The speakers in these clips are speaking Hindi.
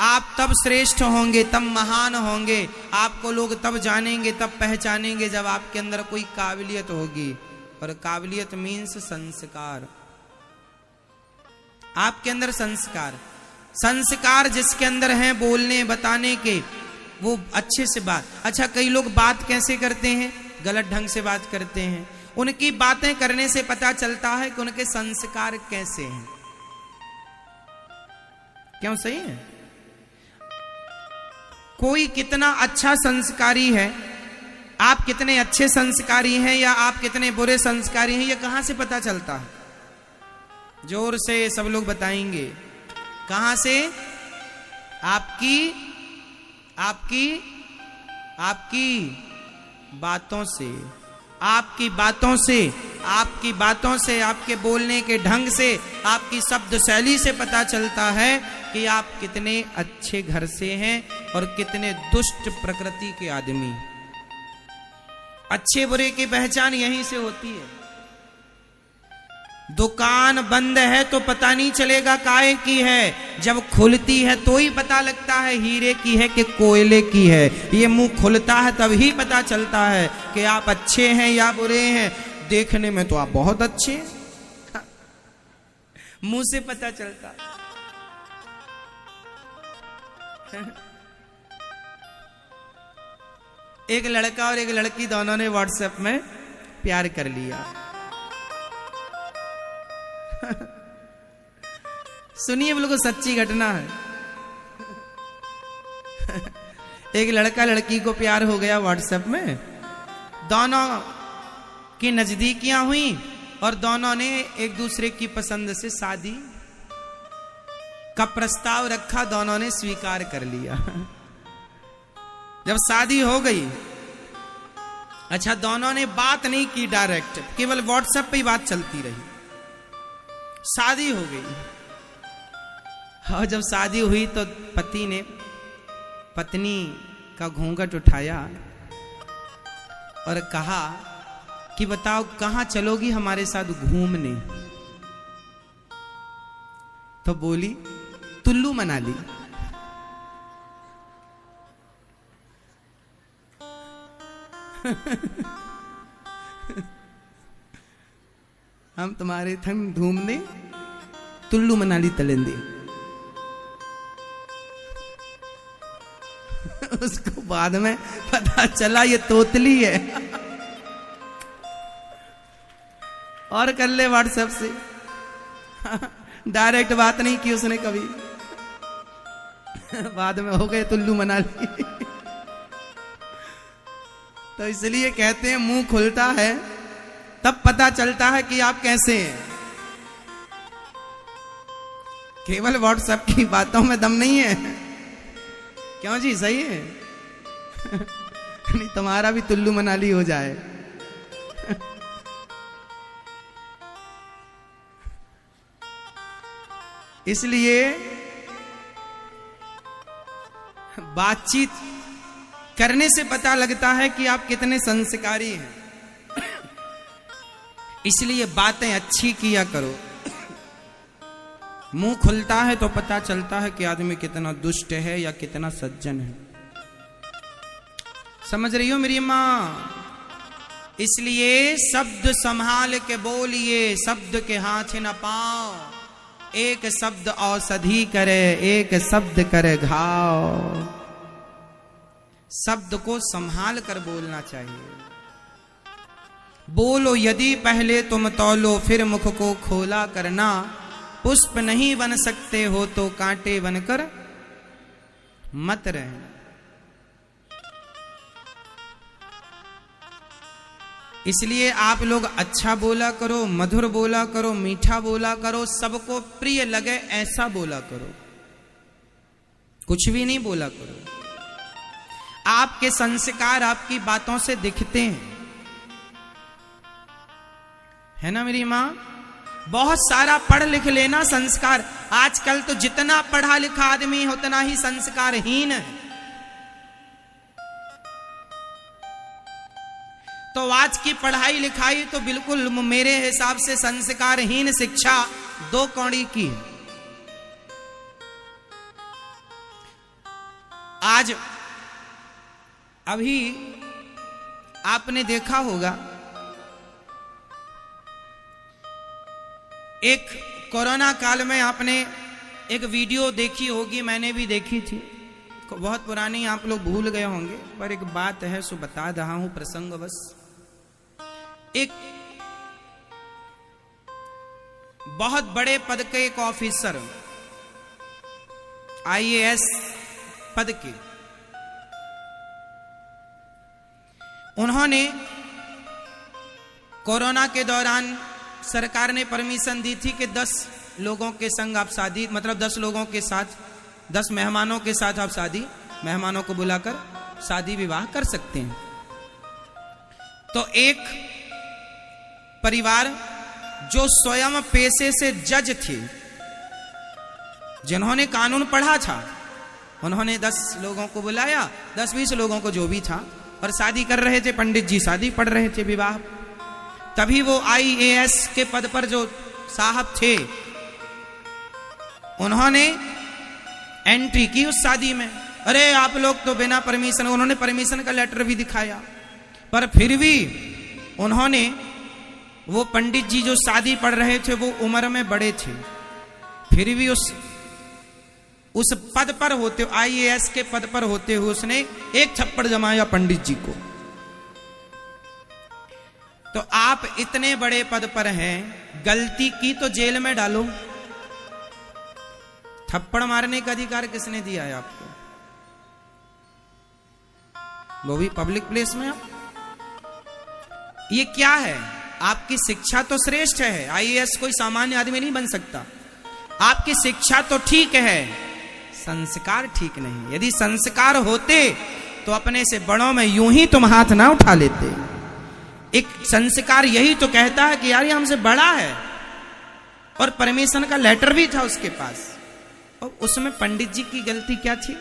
आप तब श्रेष्ठ होंगे, तब महान होंगे, आपको लोग तब जानेंगे, तब पहचानेंगे जब आपके अंदर कोई काबिलियत होगी। और काबिलियत मीन्स संस्कार। आपके अंदर संस्कार, संस्कार जिसके अंदर हैं बोलने बताने के, वो अच्छे से बात। अच्छा, कई लोग बात कैसे करते हैं? गलत ढंग से बात करते हैं। उनकी बातें करने से पता चलता है कि उनके संस्कार कैसे हैं। क्यों? सही है। कोई कितना अच्छा संस्कारी है, आप कितने अच्छे संस्कारी हैं या आप कितने बुरे संस्कारी हैं, ये कहां से पता चलता है? जोर से सब लोग बताएंगे। कहां से? आपकी आपकी आपकी बातों से, आपकी बातों से, आपकी बातों से, आपके बोलने के ढंग से, आपकी शब्द शैली से पता चलता है कि आप कितने अच्छे घर से हैं और कितने दुष्ट प्रकृति के आदमी। अच्छे बुरे की पहचान यहीं से होती है। दुकान बंद है तो पता नहीं चलेगा काहे की है, जब खुलती है तो ही पता लगता है हीरे की है कि कोयले की है। ये मुंह खुलता है तभी पता चलता है कि आप अच्छे हैं या बुरे हैं। देखने में तो आप बहुत अच्छे हैं, मुंह से पता चलता। एक लड़का और एक लड़की दोनों ने व्हाट्सएप में प्यार कर लिया। सुनिए, बिल्कुल सच्ची घटना है। एक लड़का लड़की को प्यार हो गया व्हाट्सएप में, दोनों की नजदीकियां हुई और दोनों ने एक दूसरे की पसंद से शादी का प्रस्ताव रखा, दोनों ने स्वीकार कर लिया। जब शादी हो गई, अच्छा, दोनों ने बात नहीं की डायरेक्ट, केवल व्हाट्सएप पे ही बात चलती रही। शादी हो गई और जब शादी हुई तो पति ने पत्नी का घूंघट उठाया और कहा कि बताओ कहां चलोगी हमारे साथ घूमने? तो बोली कुल्लू मनाली। हम तुम्हारे संग घूमने कुल्लू मनाली चलेंगे। उसको बाद में पता चला ये तोतली है। और कर ले व्हाट्सएप से, डायरेक्ट बात नहीं की उसने कभी। बाद में हो गए कुल्लू मनाली। तो इसलिए कहते हैं मुंह खुलता है तब पता चलता है कि आप कैसे हैं। केवल व्हाट्सएप की बातों में दम नहीं है। क्यों जी? सही है। नहीं, तुम्हारा भी कुल्लू मनाली हो जाए। इसलिए बातचीत करने से पता लगता है कि आप कितने संस्कारी हैं। इसलिए बातें अच्छी किया करो। मुंह खुलता है तो पता चलता है कि आदमी कितना दुष्ट है या कितना सज्जन है। समझ रही हो मेरी मां? इसलिए शब्द संभाल के बोलिए, शब्द के हाथ न पाओ। एक शब्द औषधि करे, एक शब्द करे घाव। शब्द को संभाल कर बोलना चाहिए। बोलो यदि पहले तुम तौलो, फिर मुख को खोला करना। पुष्प नहीं बन सकते हो तो कांटे बनकर मत रहना। इसलिए आप लोग अच्छा बोला करो, मधुर बोला करो, मीठा बोला करो, सबको प्रिय लगे ऐसा बोला करो। कुछ भी नहीं बोला करो। आपके संस्कार आपकी बातों से दिखते हैं, है ना मेरी मां? बहुत सारा पढ़ लिख लेना संस्कार। आजकल तो जितना पढ़ा लिखा आदमी है उतना ही संस्कारहीन है। तो आज की पढ़ाई लिखाई तो बिल्कुल मेरे हिसाब से संस्कारहीन शिक्षा 2 कौड़ी की है। आज अभी आपने देखा होगा एक कोरोना काल में आपने एक वीडियो देखी होगी, मैंने भी देखी थी, बहुत पुरानी, आप लोग भूल गए होंगे, पर एक बात है सो बता रहा हूं प्रसंगवश। एक बहुत बड़े पद के एक ऑफिसर, आईएएस पद के, उन्होंने कोरोना के दौरान सरकार ने परमिशन दी थी कि 10 लोगों के संग आप शादी, मतलब 10 लोगों के साथ, 10 मेहमानों के साथ आप शादी, मेहमानों को बुलाकर शादी विवाह कर सकते हैं। तो एक परिवार जो स्वयं पेशे से जज थे, जिन्होंने कानून पढ़ा था, उन्होंने 10 लोगों को बुलाया, 10-20 लोगों को जो भी था, और शादी कर रहे थे। पंडित जी शादी पढ़ रहे थे, विवाह। तभी वो आईएएस के पद पर जो साहब थे, उन्होंने एंट्री की उस शादी में। अरे आप लोग तो बिना परमिशन, उन्होंने परमिशन का लेटर भी दिखाया, पर फिर भी उन्होंने, वो पंडित जी जो शादी पढ़ रहे थे वो उम्र में बड़े थे, फिर भी उस पद पर होते, आईएएस के पद पर होते हुए उसने एक थप्पड़ जमाया पंडित जी को। तो आप इतने बड़े पद पर हैं, गलती की तो जेल में डालो, थप्पड़ मारने का अधिकार किसने दिया है आपको? वो भी पब्लिक प्लेस में। ये क्या है? आपकी शिक्षा तो श्रेष्ठ है, आईएएस कोई सामान्य आदमी नहीं बन सकता। आपकी शिक्षा तो ठीक है, संस्कार ठीक नहीं। यदि संस्कार होते तो अपने से बड़ों में यूं ही तुम हाथ ना उठा लेते। एक संस्कार यही तो कहता है कि यार ये हमसे बड़ा है, और परमिशन का लेटर भी था उसके पास, और उसमें पंडित जी की गलती क्या थी?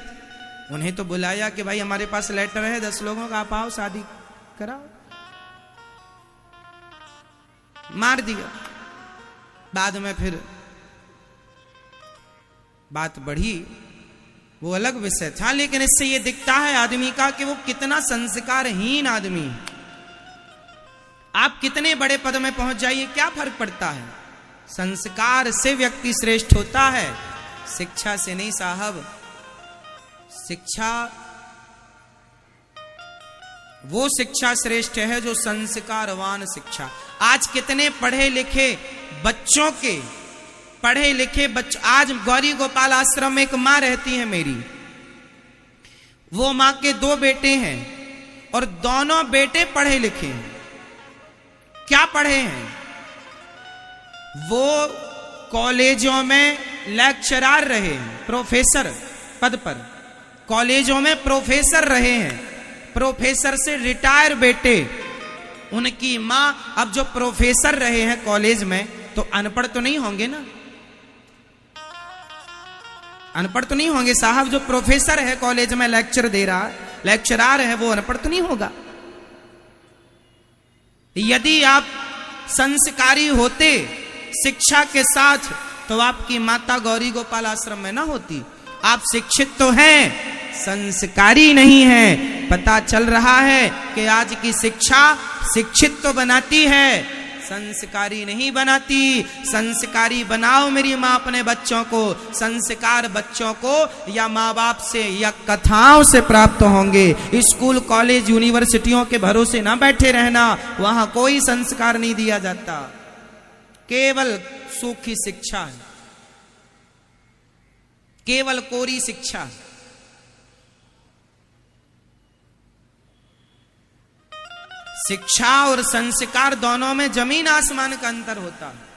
उन्हें तो बुलाया कि भाई हमारे पास लेटर है 10 लोगों का, आप आओ शादी कराओ, मार दिया। बाद में फिर बात बढ़ी, वो अलग विषय था, लेकिन इससे ये दिखता है आदमी का कि वो कितना संस्कारहीन आदमी है। आप कितने बड़े पद में पहुंच जाइए, क्या फर्क पड़ता है? संस्कार से व्यक्ति श्रेष्ठ होता है, शिक्षा से नहीं साहब। शिक्षा, वो शिक्षा श्रेष्ठ है जो संस्कारवान शिक्षा। आज कितने पढ़े लिखे बच्चों के, पढ़े लिखे बच्चे, आज गौरी गोपाल आश्रम में एक मां रहती है मेरी, वो मां के 2 बेटे हैं और दोनों बेटे पढ़े लिखे हैं। क्या पढ़े हैं? वो कॉलेजों में लेक्चरर रहे हैं, प्रोफेसर पद पर, कॉलेजों में प्रोफेसर रहे हैं, प्रोफेसर से रिटायर बेटे। उनकी मां अब जो प्रोफेसर रहे हैं कॉलेज में, तो अनपढ़ तो नहीं होंगे ना? अनपढ़ तो नहीं होंगे साहब। जो प्रोफेसर है कॉलेज में लेक्चर दे रहा, लेक्चरर है, वो अनपढ़ तो नहीं होगा? यदि आप संस्कारी होते शिक्षा के साथ, तो आपकी माता गौरी गोपाल आश्रम में ना होती। आप शिक्षित तो हैं, संस्कारी नहीं है। पता चल रहा है कि आज की शिक्षा शिक्षित तो बनाती है, संस्कारी नहीं बनाती। संस्कारी बनाओ मेरी मां अपने बच्चों को। संस्कार बच्चों को या माँ बाप से या कथाओं से प्राप्त होंगे। स्कूल कॉलेज यूनिवर्सिटियों के भरोसे ना बैठे रहना, वहां कोई संस्कार नहीं दिया जाता, केवल सूखी शिक्षा है, केवल कोरी शिक्षा। शिक्षा और संस्कार दोनों में जमीन आसमान का अंतर होता है।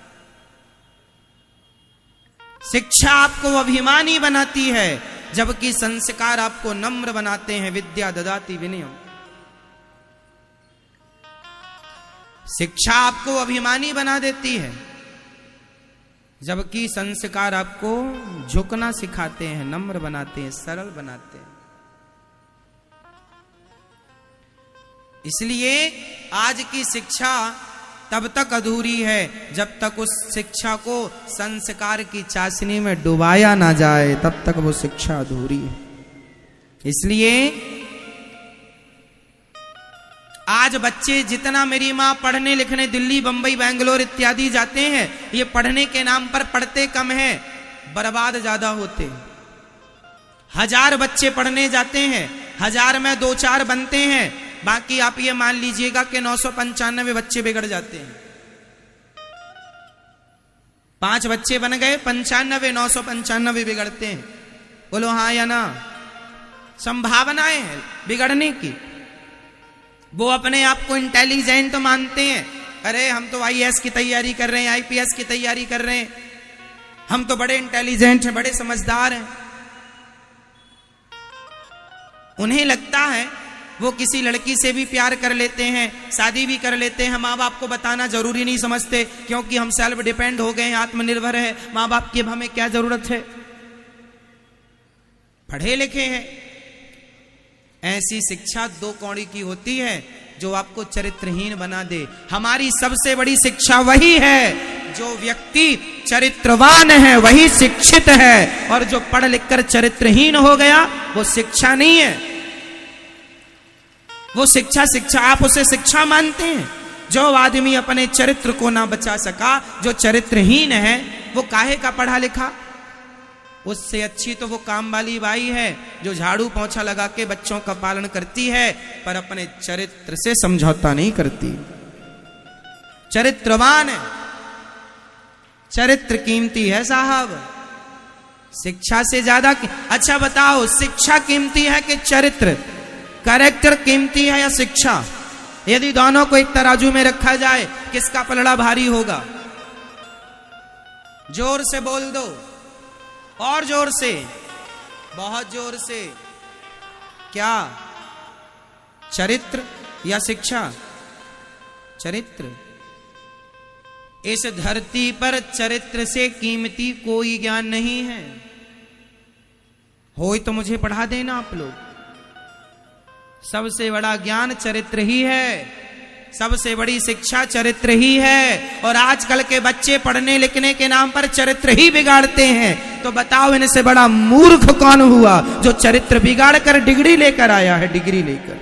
शिक्षा आपको अभिमानी बनाती है, जबकि संस्कार आपको नम्र बनाते हैं। विद्या ददाति विनयम। शिक्षा आपको अभिमानी बना देती है, जबकि संस्कार आपको झुकना सिखाते हैं, नम्र बनाते हैं, सरल बनाते हैं। इसलिए आज की शिक्षा तब तक अधूरी है जब तक उस शिक्षा को संस्कार की चाशनी में डुबाया ना जाए, तब तक वो शिक्षा अधूरी है। इसलिए आज बच्चे जितना मेरी मां पढ़ने लिखने दिल्ली बंबई बेंगलोर इत्यादि जाते हैं, ये पढ़ने के नाम पर पढ़ते कम है, बर्बाद ज्यादा होते हैं। 1000 बच्चे पढ़ने जाते हैं, 1000 में 2-4 बनते हैं, बाकी आप ये मान लीजिएगा कि 995 बच्चे बिगड़ जाते हैं। 5 बच्चे बन गए, 95 995 बिगड़ते हैं। बोलो हाँ या ना? संभावनाएं हैं बिगड़ने की। वो अपने आप को इंटेलिजेंट मानते हैं, अरे हम तो आईएएस की तैयारी कर रहे हैं, आईपीएस की तैयारी कर रहे हैं, हम तो बड़े इंटेलिजेंट हैं, बड़े समझदार हैं। उन्हें लगता है वो किसी लड़की से भी प्यार कर लेते हैं, शादी भी कर लेते हैं, माँ बाप को बताना जरूरी नहीं समझते, क्योंकि हम सेल्फ डिपेंड हो गए हैं, आत्मनिर्भर है, माँ बाप की अब हमें क्या जरूरत है, पढ़े लिखे हैं। ऐसी शिक्षा 2 कौड़ी की होती है जो आपको चरित्रहीन बना दे। हमारी सबसे बड़ी शिक्षा वही है, जो व्यक्ति चरित्रवान है वही शिक्षित है, और जो पढ़ लिखकर चरित्रहीन हो गया वो शिक्षा नहीं है। वो शिक्षा आप उसे शिक्षा मानते हैं। जो आदमी अपने चरित्र को ना बचा सका, जो चरित्रहीन है, वो काहे का पढ़ा लिखा? उससे अच्छी तो वो काम वाली बाई है जो झाड़ू पोंछा लगा के बच्चों का पालन करती है, पर अपने चरित्र से समझौता नहीं करती। चरित्रवान है, चरित्र कीमती है साहब, शिक्षा से ज्यादा। अच्छा बताओ, शिक्षा कीमती है कि चरित्र, कैरेक्टर कीमती है या शिक्षा? यदि दोनों को एक तराजू में रखा जाए, किसका पलड़ा भारी होगा? जोर से बोल दो, और जोर से, बहुत जोर से। क्या? चरित्र या शिक्षा? चरित्र। इस धरती पर चरित्र से कीमती कोई ज्ञान नहीं है। हो तो मुझे पढ़ा देना आप लोग। सबसे बड़ा ज्ञान चरित्र ही है, सबसे बड़ी शिक्षा चरित्र ही है। और आजकल के बच्चे पढ़ने लिखने के नाम पर चरित्र ही बिगाड़ते हैं। तो बताओ, इनसे बड़ा मूर्ख कौन हुआ जो चरित्र बिगाड़ कर डिग्री लेकर आया है? डिग्री लेकर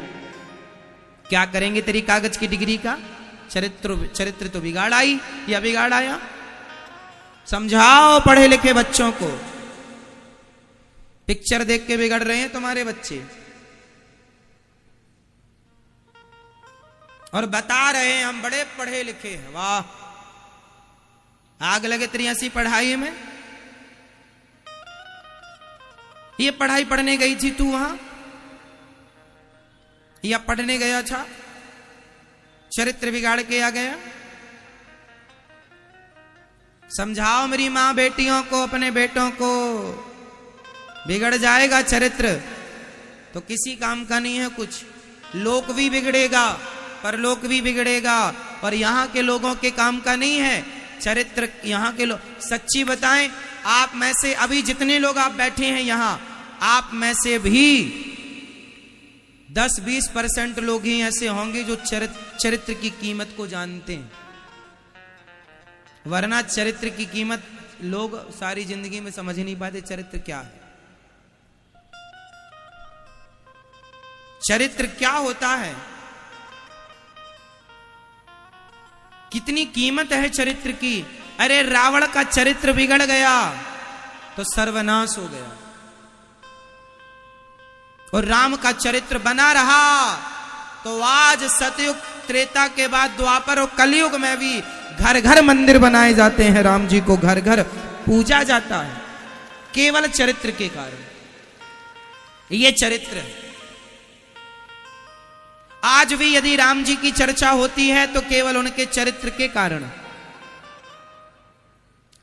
क्या करेंगे तेरी कागज की डिग्री का? चरित्र तो बिगाड़ आई या बिगाड़ आया? समझाओ पढ़े लिखे बच्चों को। पिक्चर देख के बिगड़ रहे हैं तुम्हारे बच्चे, और बता रहे हैं हम बड़े पढ़े लिखे हैं। वाह, आग लगे तेरी ऐसी पढ़ाई में। ये पढ़ाई पढ़ने गई थी तू वहां, या पढ़ने गया था, चरित्र बिगाड़ के आ गया? समझाओ मेरी मां बेटियों को, अपने बेटों को। बिगड़ जाएगा चरित्र तो किसी काम का नहीं है कुछ। लोक भी बिगड़ेगा, परलोक भी बिगड़ेगा, और यहां के लोगों के काम का नहीं है चरित्र। यहां के लोग, सच्ची बताएं, आप में से अभी जितने लोग आप बैठे हैं यहां, आप में से भी 10-20% लोग ही ऐसे होंगे जो चरित्र की कीमत को जानते हैं। वरना चरित्र की कीमत लोग सारी जिंदगी में समझ ही नहीं पाते। चरित्र क्या है? चरित्र क्या होता है? कितनी कीमत है चरित्र की। अरे रावण का चरित्र बिगड़ गया तो सर्वनाश हो गया, और राम का चरित्र बना रहा तो आज सतयुग त्रेता के बाद द्वापर और कलयुग में भी घर घर मंदिर बनाए जाते हैं, राम जी को घर घर पूजा जाता है, केवल चरित्र के कारण। ये चरित्र है। आज भी यदि राम जी की चर्चा होती है तो केवल उनके चरित्र के कारण,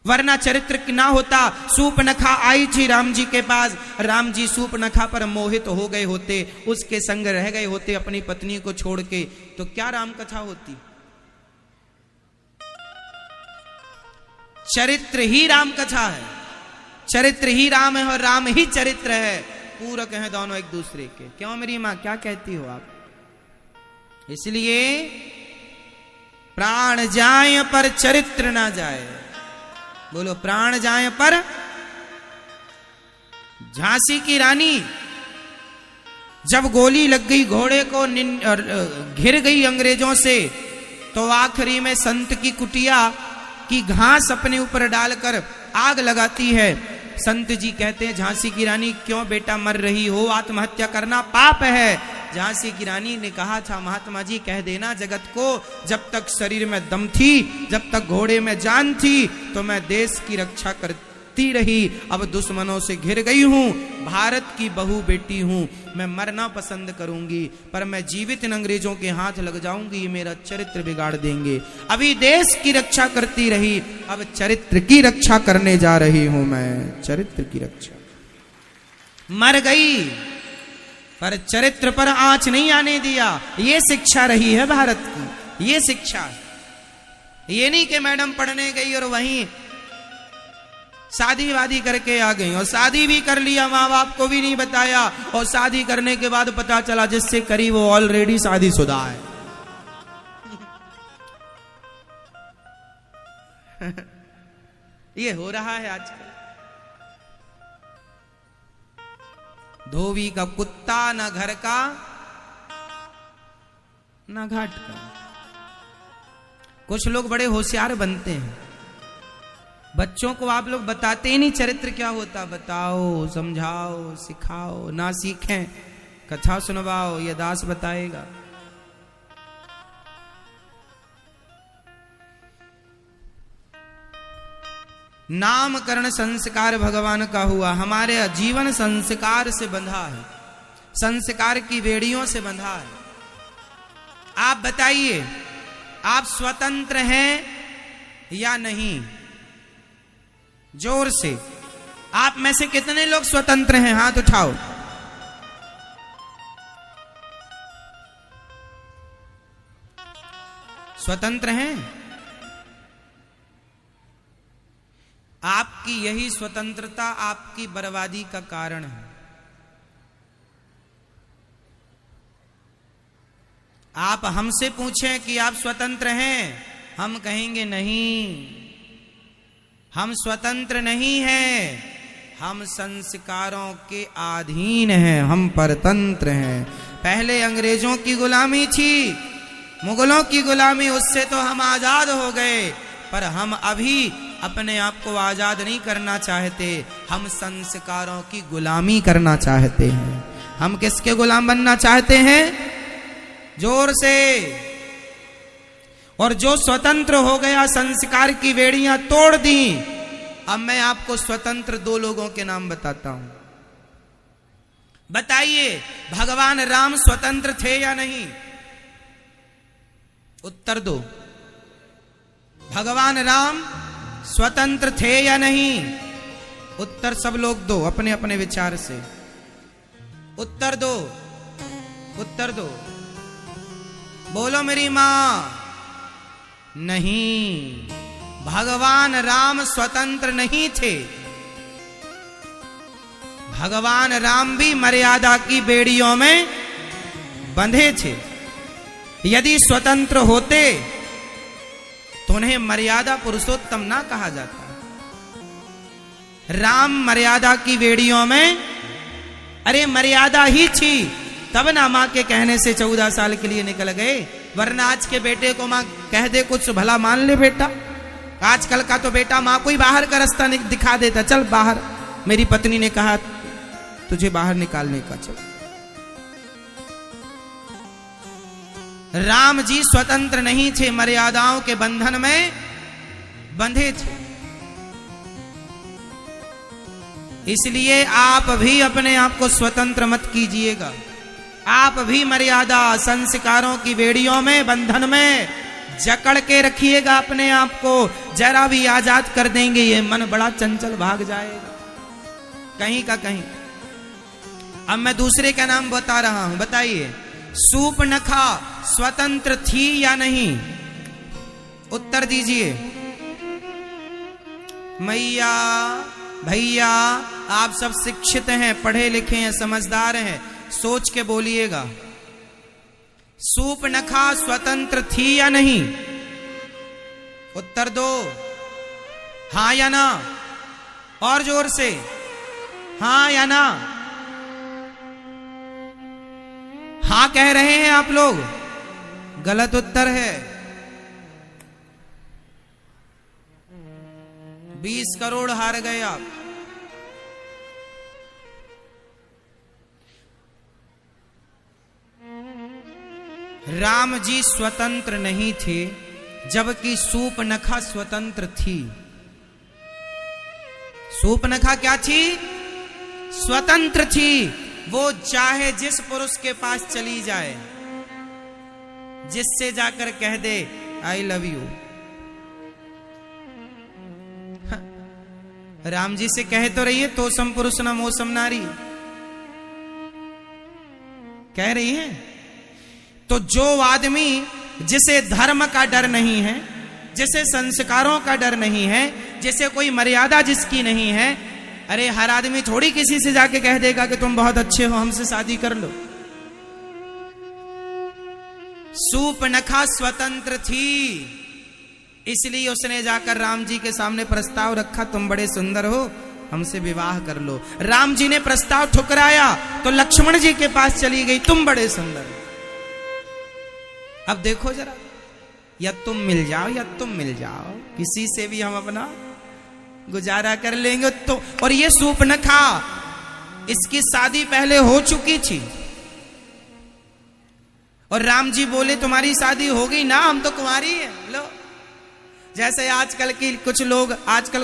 वरना चरित्र ना होता। सूपनखा आई थी राम जी के पास, राम जी सूपनखा पर मोहित हो गए होते, उसके संग रह गए होते अपनी पत्नी को छोड़ के, तो क्या राम कथा होती? चरित्र ही राम कथा है, चरित्र ही राम है, और राम ही चरित्र है। पूरक हैं दोनों एक दूसरे के। क्यों मेरी मां, क्या कहती हो आप? इसलिए प्राण जाए पर चरित्र ना जाए। बोलो, प्राण जाए पर। झांसी की रानी जब गोली लग गई घोड़े को, घिर गई अंग्रेजों से, तो आखिरी में संत की कुटिया की घास अपने ऊपर डालकर आग लगाती है। संत जी कहते हैं, झांसी की रानी क्यों बेटा मर रही हो, आत्महत्या करना पाप है। झांसी की रानी ने कहा था, महात्मा जी कह देना जगत को, जब तक शरीर में दम थी, जब तक घोड़े में जान थी, तो मैं देश की रक्षा करती रही। अब दुश्मनों से घिर गई हूं, भारत की बहू बेटी हूं, मैं मरना पसंद करूंगी, पर मैं जीवित इन अंग्रेजों के हाथ लग जाऊंगी, ये मेरा चरित्र बिगाड़ देंगे। अभी देश की रक्षा करती रही, अब चरित्र की रक्षा करने जा रही हूं मैं, चरित्र की रक्षा। मर गई पर चरित्र पर आंच नहीं आने दिया। ये शिक्षा रही है भारत की, ये शिक्षा। ये नहीं कि मैडम पढ़ने गई और वहीं शादी वादी करके आ गई, और शादी भी कर लिया, माँ बाप को भी नहीं बताया, और शादी करने के बाद पता चला जिससे करी वो ऑलरेडी शादीशुदा है। ये हो रहा है आजकल। धोबी का कुत्ता, ना घर का ना घाट का। कुछ लोग बड़े होशियार बनते हैं, बच्चों को आप लोग बताते ही नहीं चरित्र क्या होता, बताओ, समझाओ, सिखाओ, ना सीखें कथा सुनवाओ, ये दास बताएगा। नामकरण संस्कार भगवान का हुआ, हमारे जीवन संस्कार से बंधा है, संस्कार की बेड़ियों से बंधा है। आप बताइए, आप स्वतंत्र हैं या नहीं? जोर से, आप में से कितने लोग स्वतंत्र हैं? हाथ उठाओ। स्वतंत्र हैं? आपकी यही स्वतंत्रता आपकी बर्बादी का कारण है। आप हमसे पूछें कि आप स्वतंत्र हैं, हम कहेंगे नहीं, हम स्वतंत्र नहीं हैं, हम संस्कारों के अधीन हैं, हम परतंत्र हैं। पहले अंग्रेजों की गुलामी थी, मुगलों की गुलामी, उससे तो हम आजाद हो गए, पर हम अभी अपने आप को आजाद नहीं करना चाहते, हम संस्कारों की गुलामी करना चाहते हैं। हम किसके गुलाम बनना चाहते हैं? जोर से। और जो स्वतंत्र हो गया, संस्कार की बेड़ियां तोड़ दी। अब मैं आपको स्वतंत्र दो लोगों के नाम बताता हूं। बताइए, भगवान राम स्वतंत्र थे या नहीं? उत्तर दो। भगवान राम स्वतंत्र थे या नहीं? उत्तर सब लोग दो अपने अपने विचार से। उत्तर दो, उत्तर दो। बोलो मेरी मां। नहीं, भगवान राम स्वतंत्र नहीं थे। भगवान राम भी मर्यादा की बेड़ियों में बंधे थे। यदि स्वतंत्र होते तो उन्हें मर्यादा पुरुषोत्तम ना कहा जाता। राम मर्यादा की बेड़ियों में, अरे मर्यादा ही थी तब ना मां के कहने से 14 साल के लिए निकल गए, वरना आज के बेटे को मां कह दे कुछ भला मान ले बेटा। आजकल का तो बेटा मां को ही बाहर का रास्ता दिखा देता, चल बाहर, मेरी पत्नी ने कहा तुझे बाहर निकालने का, चल। राम जी स्वतंत्र नहीं थे, मर्यादाओं के बंधन में बंधे थे। इसलिए आप भी अपने आप को स्वतंत्र मत कीजिएगा। आप भी मर्यादा, संस्कारों की बेड़ियों में, बंधन में जकड़ के रखिएगा अपने आप को। जरा भी आजाद कर देंगे, ये मन बड़ा चंचल भाग जाएगा कहीं का कहीं। अब मैं दूसरे का नाम बता रहा हूं, बताइए, सूपनखा स्वतंत्र थी या नहीं? उत्तर दीजिए। मैया भैया, आप सब शिक्षित हैं, पढ़े लिखे हैं, समझदार हैं, सोच के बोलिएगा। सूपनखा स्वतंत्र थी या नहीं? उत्तर दो, हां या ना, और जोर से, हां या ना। हाँ कह रहे हैं आप लोग, गलत उत्तर है। 20 करोड़ हार गए आप। राम जी स्वतंत्र नहीं थे, जबकि सूपनखा स्वतंत्र थी। सूपनखा क्या थी? स्वतंत्र थी। वो चाहे जिस पुरुष के पास चली जाए, जिससे जाकर कह दे I love you. Ram ji से कहे तो रही है, तो सम पुरुष न मोसम नारी, कह रही है। तो जो आदमी जिसे धर्म का डर नहीं है, जिसे संस्कारों का डर नहीं है, जिसे कोई मर्यादा जिसकी नहीं है, अरे हर आदमी थोड़ी किसी से जाके कह देगा कि तुम बहुत अच्छे हो, हमसे शादी कर लो। सूपनखा स्वतंत्र थी, इसलिए उसने जाकर राम जी के सामने प्रस्ताव रखा, तुम बड़े सुंदर हो, हमसे विवाह कर लो। राम जी ने प्रस्ताव ठुकराया तो लक्ष्मण जी के पास चली गई, तुम बड़े सुंदर। अब देखो जरा, या तुम मिल जाओ या तुम मिल जाओ, किसी से भी हम अपना गुजारा कर लेंगे। तो और ये सूपनखा, इसकी शादी पहले हो चुकी थी, और राम जी बोले तुम्हारी शादी हो गई ना, हम तो कुंवारी हैं। लो, जैसे आजकल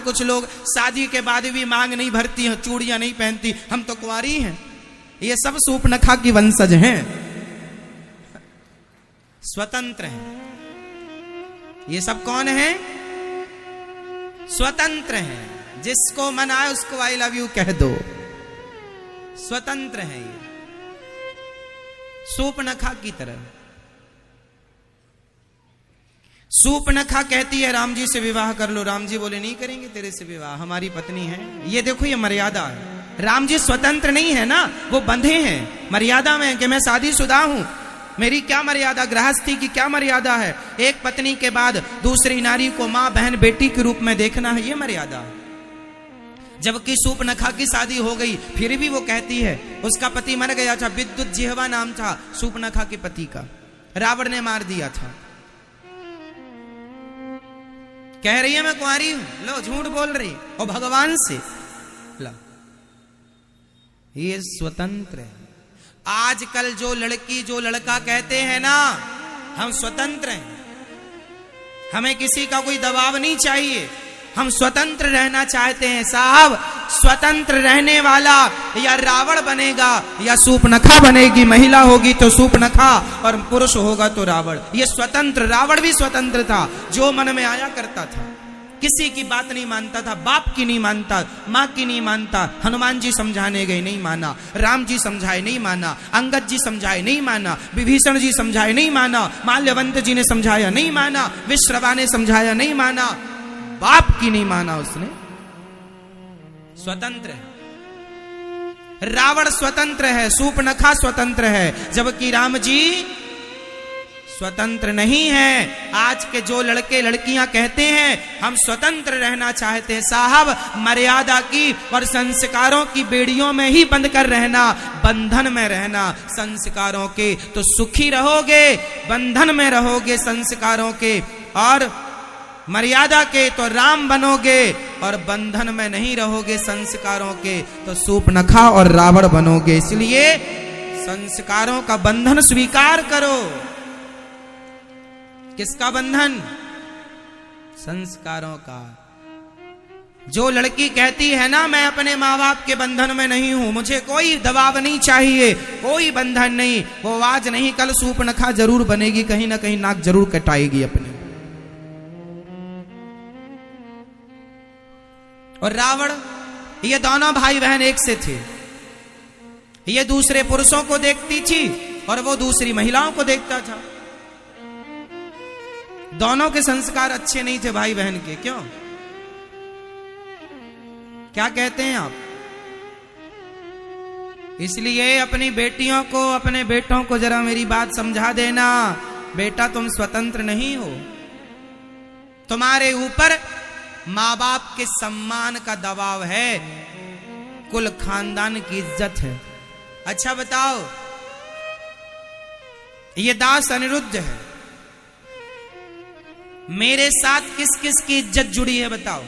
कुछ लोग शादी के बाद भी मांग नहीं भरती हैं, चूड़ियां नहीं पहनती, हम तो कुंवारी हैं। ये सब सूपनखा की वंशज हैं, स्वतंत्र हैं। ये सब कौन है? स्वतंत्र हैं। जिसको मन आए उसको आई लव यू कह दो, स्वतंत्र है ये, सूपनखा की तरह। सूपनखा कहती है राम जी से विवाह कर लो। राम जी बोले नहीं करेंगे तेरे से विवाह, हमारी पत्नी है। ये देखो, ये मर्यादा है। राम जी स्वतंत्र नहीं है ना, वो बंधे हैं मर्यादा में कि मैं शादीशुदा हूं, मेरी क्या मर्यादा, गृहस्थी की क्या मर्यादा है। एक पत्नी के बाद दूसरी नारी को मां, बहन, बेटी के रूप में देखना है, ये मर्यादा है। जबकि सूपनखा की शादी हो गई, फिर भी वो कहती है, उसका पति मर गया था, विद्युत जिह्वा नाम था सूपनखा के पति का, रावण ने मार दिया था। कह रही है मैं कुंवारी हूं, लो झूठ बोल रही, और भगवान से ला, ये स्वतंत्र है। आजकल जो लड़की जो लड़का कहते हैं ना हम स्वतंत्र हैं, हमें किसी का कोई दबाव नहीं चाहिए, हम स्वतंत्र रहना चाहते हैं। साहब, स्वतंत्र रहने वाला या रावण बनेगा या सूपनखा बनेगी। महिला होगी तो सूपनखा और पुरुष होगा तो रावण। ये स्वतंत्र, रावण भी स्वतंत्र था, जो मन में आया करता था, किसी की बात नहीं मानता था, बाप की नहीं मानता, माँ की नहीं मानता। हनुमान जी समझाने गए, नहीं माना। राम जी समझाए, नहीं माना। अंगद जी समझाए, नहीं माना। विभीषण जी समझाए, नहीं माना। माल्यवंत जी ने समझाया, नहीं माना। विश्रवा ने समझाया, नहीं माना। बाप की नहीं माना उसने। स्वतंत्र है रावण, स्वतंत्र है, सूपनखा स्वतंत्र है, जबकि राम जी स्वतंत्र नहीं है। आज के जो लड़के लड़कियां कहते हैं हम स्वतंत्र रहना चाहते हैं, साहब मर्यादा की और संस्कारों की बेड़ियों में ही बंद कर रहना, बंधन में रहना संस्कारों के, तो सुखी रहोगे। बंधन में रहोगे संस्कारों के और मर्यादा के तो राम बनोगे, और बंधन में नहीं रहोगे संस्कारों के तो सूपनखा और रावण बनोगे। इसलिए संस्कारों का बंधन स्वीकार करो। किसका बंधन? संस्कारों का। जो लड़की कहती है ना मैं अपने माँ बाप के बंधन में नहीं हूं, मुझे कोई दबाव नहीं चाहिए, कोई बंधन नहीं, वो आज नहीं कल सूपनखा जरूर बनेगी, कहीं ना कहीं नाक जरूर कटाएगी अपनी। और रावण, ये दोनों भाई बहन एक से थे। ये दूसरे पुरुषों को देखती थी और वो दूसरी महिलाओं को देखता था। दोनों के संस्कार अच्छे नहीं थे भाई बहन के। क्यों? क्या कहते हैं आप? इसलिए अपनी बेटियों को, अपने बेटों को जरा मेरी बात समझा देना, बेटा तुम स्वतंत्र नहीं हो, तुम्हारे ऊपर माँ बाप के सम्मान का दबाव है, कुल खानदान की इज्जत है। अच्छा बताओ, ये दास अनिरुद्ध है। मेरे साथ किस किस की इज्जत जुड़ी है बताओ?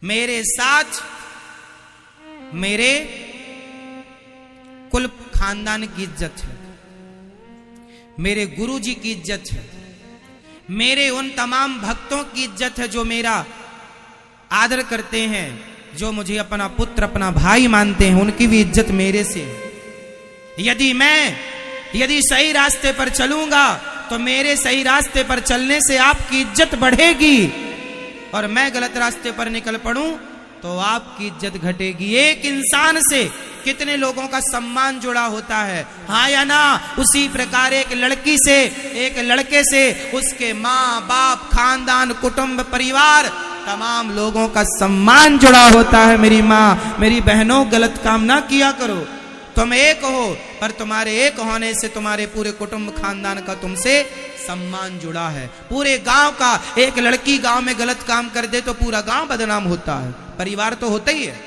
मेरे साथ मेरे कुल खानदान की इज्जत है, मेरे गुरुजी की इज्जत है, मेरे उन तमाम भक्तों की इज्जत है जो मेरा आदर करते हैं, जो मुझे अपना पुत्र अपना भाई मानते हैं, उनकी भी इज्जत मेरे से है। यदि सही रास्ते पर चलूंगा तो मेरे सही रास्ते पर चलने से आपकी इज्जत बढ़ेगी, और मैं गलत रास्ते पर निकल पड़ूं तो आपकी इज्जत घटेगी। एक इंसान से कितने लोगों का सम्मान जुड़ा होता है, हाँ या ना? उसी प्रकार एक लड़की से, एक लड़के से उसके माँ बाप, खानदान, कुटुंब, परिवार, तमाम लोगों का सम्मान जुड़ा होता है। मेरी माँ, मेरी बहनों, गलत काम ना किया करो। तुम एक हो, पर तुम्हारे एक होने से तुम्हारे पूरे कुटुंब खानदान का तुमसे सम्मान जुड़ा है। पूरे गांव का, एक लड़की गांव में गलत काम कर दे तो पूरा गांव बदनाम होता है, परिवार तो होता ही है।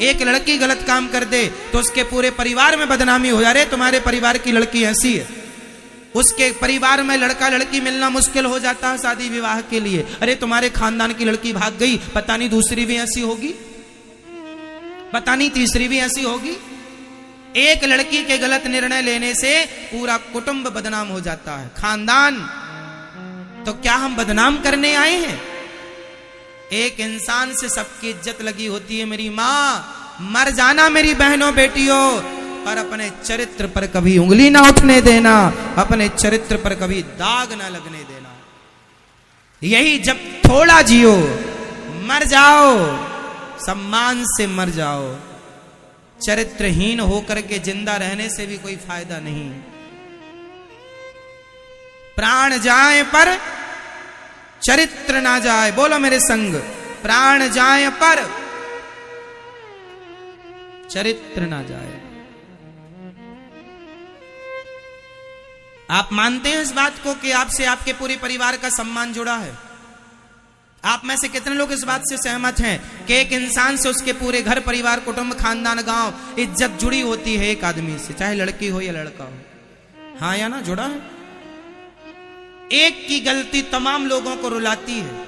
एक लड़की गलत काम कर दे तो उसके पूरे परिवार में बदनामी हो जा रही, तुम्हारे परिवार की लड़की ऐसी है, उसके परिवार में लड़का लड़की मिलना मुश्किल हो जाता है शादी विवाह के लिए। अरे तुम्हारे खानदान की लड़की भाग गई, पता नहीं दूसरी भी ऐसी होगी, पता नहीं तीसरी भी ऐसी होगी। एक लड़की के गलत निर्णय लेने से पूरा कुटुंब बदनाम हो जाता है, खानदान। तो क्या हम बदनाम करने आए हैं? एक इंसान से सबकी इज्जत लगी होती है। मेरी माँ, मर जाना मेरी बहनों बेटियों, पर अपने चरित्र पर कभी उंगली ना उठने देना, अपने चरित्र पर कभी दाग ना लगने देना। यही जब थोड़ा जियो, मर जाओ, सम्मान से मर जाओ। चरित्रहीन होकर के जिंदा रहने से भी कोई फायदा नहीं। प्राण जाए पर चरित्र ना जाए। बोलो मेरे संग, प्राण जाए पर चरित्र ना जाए। आप मानते हैं इस बात को कि आपसे आपके पूरे परिवार का सम्मान जुड़ा है? आप में से कितने लोग इस बात से सहमत हैं कि एक इंसान से उसके पूरे घर परिवार, कुटुंब, खानदान, गांव, इज्जत जुड़ी होती है एक आदमी से, चाहे लड़की हो या लड़का हो? हाँ या ना? जुड़ा है। एक की गलती तमाम लोगों को रुलाती है,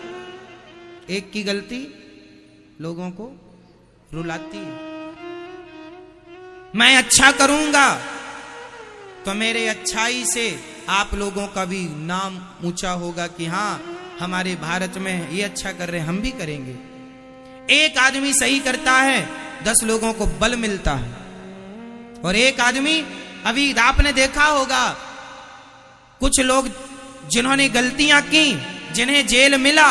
एक की गलती लोगों को रुलाती है। मैं अच्छा करूंगा तो मेरे अच्छाई से आप लोगों का भी नाम ऊंचा होगा कि हाँ, हमारे भारत में ये अच्छा कर रहे हैं, हम भी करेंगे। एक आदमी सही करता है, 10 लोगों को बल मिलता है। और एक आदमी, अभी आपने देखा होगा कुछ लोग जिन्होंने गलतियां की, जिन्हें जेल मिला,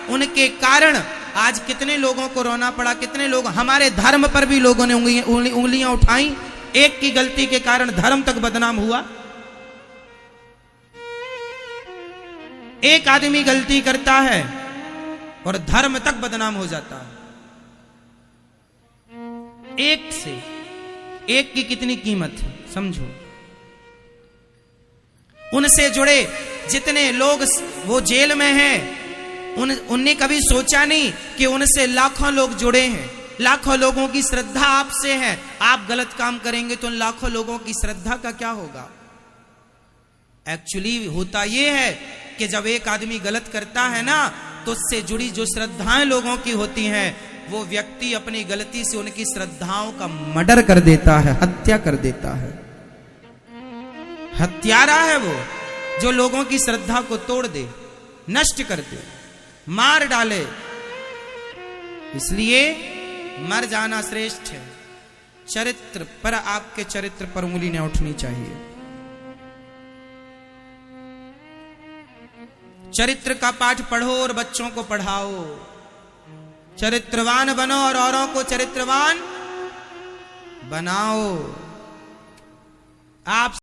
उनके कारण आज कितने लोगों को रोना पड़ा, कितने लोग, हमारे धर्म पर भी लोगों ने उंगलियां उठाई। एक की गलती के कारण धर्म तक बदनाम हुआ। एक आदमी गलती करता है और धर्म तक बदनाम हो जाता है। एक से, एक की कितनी कीमत है समझो। उनसे जुड़े जितने लोग वो जेल में हैं, उनने कभी सोचा नहीं कि उनसे लाखों लोग जुड़े हैं, लाखों लोगों की श्रद्धा आपसे है। आप गलत काम करेंगे तो उन लाखों लोगों की श्रद्धा का क्या होगा? एक्चुअली होता यह है कि जब एक आदमी गलत करता है ना, तो उससे जुड़ी जो श्रद्धाएं लोगों की होती हैं, वो व्यक्ति अपनी गलती से उनकी श्रद्धाओं का मर्डर कर देता है, हत्या कर देता है। हत्यारा है वो, जो लोगों की श्रद्धा को तोड़ दे, नष्ट कर दे, मार डाले। इसलिए मर जाना श्रेष्ठ है। चरित्र पर, आपके चरित्र पर उंगली न उठनी चाहिए। चरित्र का पाठ पढ़ो और बच्चों को पढ़ाओ। चरित्रवान बनो और औरों को चरित्रवान बनाओ। आप